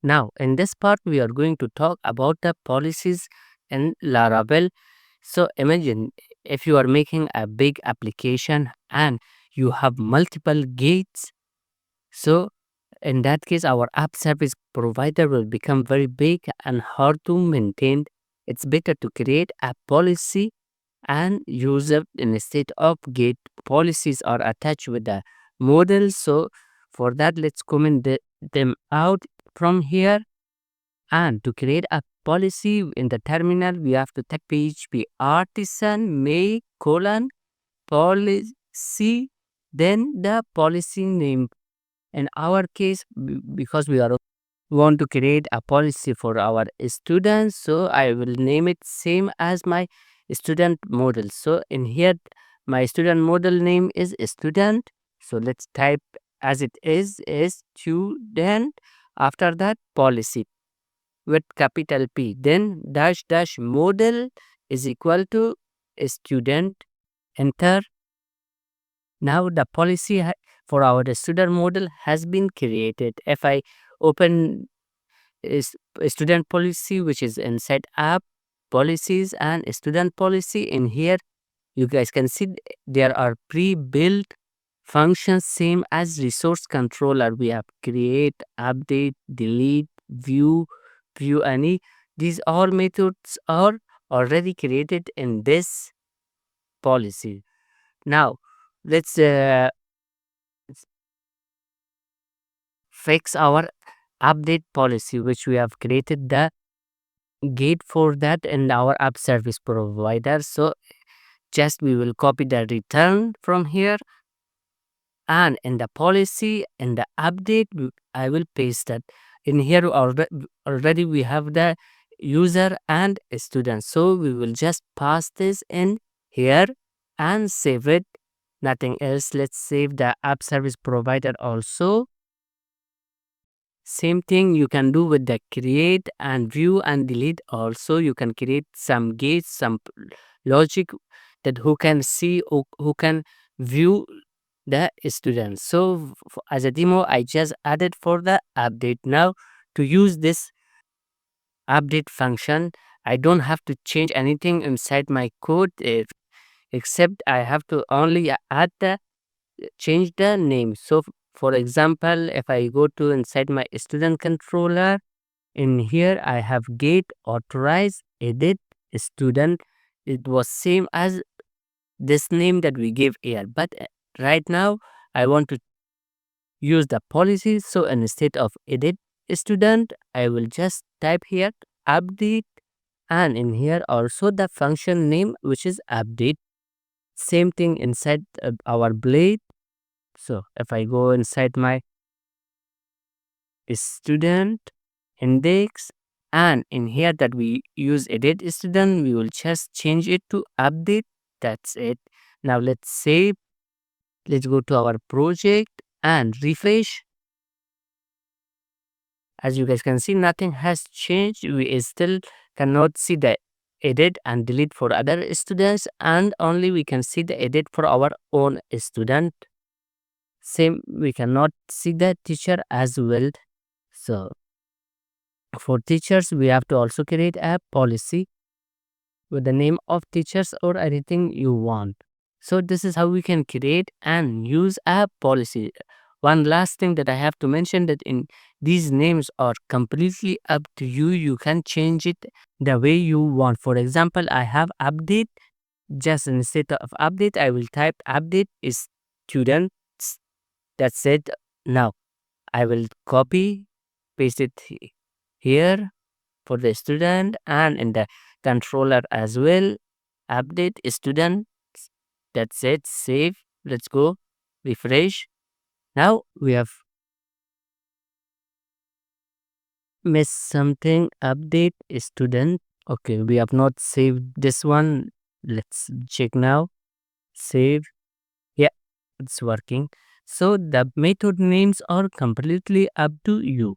Now, in this part, we are going to talk about the policies in Laravel. So, imagine if you are making a big application and you have multiple gates. So, in that case, our app service provider will become very big and hard to maintain. It's better to create a policy and use it instead of gate. Policies are attached with the model. So, for that, let's comment them out from here. And to create a policy in the terminal, we have to type PHP artisan make colon policy, then the policy name. In our case, because we are want to create a policy for our students, so I will name it same as my student model. So in here, my student model name is student. So let's type as it is student. After that, policy with capital P, then dash dash model is equal to student. Enter. Now the policy for our student model has been created. If I open is student policy, which is inside app policies and student policy, in here you guys can see there are pre-built functions same as resource controller. We have create, update, delete, view any. These all methods are already created in this policy. Now let's fix our update policy, which we have created the gate for that in our app service provider. So just we will copy the return from here, and in the policy in the update I will paste that. In here already we have the user and student, so we will just pass this in here and save it, nothing else. Let's save the app service provider also. Same thing you can do with the create and view and delete also. You can create some gates, some logic that who can see, who can view the students. So as a demo, I just added for the update. Now to use this update function, I don't have to change anything inside my code, except I have to only add the change the name. So for example, if I go to inside my student controller, in here I have gate authorize edit student. It was same as this name that we gave here, but right now I want to use the policy. So instead of edit student, I will just type here update, and in here also the function name, which is update. Same thing inside our blade. So if I go inside my student index, and in here that we use edit student, we will just change it to update. That's it. Now let's save. Let's go to our project and refresh. As you guys can see, nothing has changed. We still cannot see the edit and delete for other students, and only we can see the edit for our own student. Same, we cannot see the teacher as well. So for teachers, we have to also create a policy with the name of teachers or anything you want. So this is how we can create and use a policy. One last thing that I have to mention, that in these names are completely up to you. You can change it the way you want. For example, I have update. Just instead of update, I will type update is students. That's it. Now I will copy, paste it here for the student, and in the controller as well. Update student. That's it. Save. Let's go. Refresh. Now we have missed something. Update student. Okay, we have not saved this one. Let's check now. Save. Yeah, it's working. So the method names are completely up to you.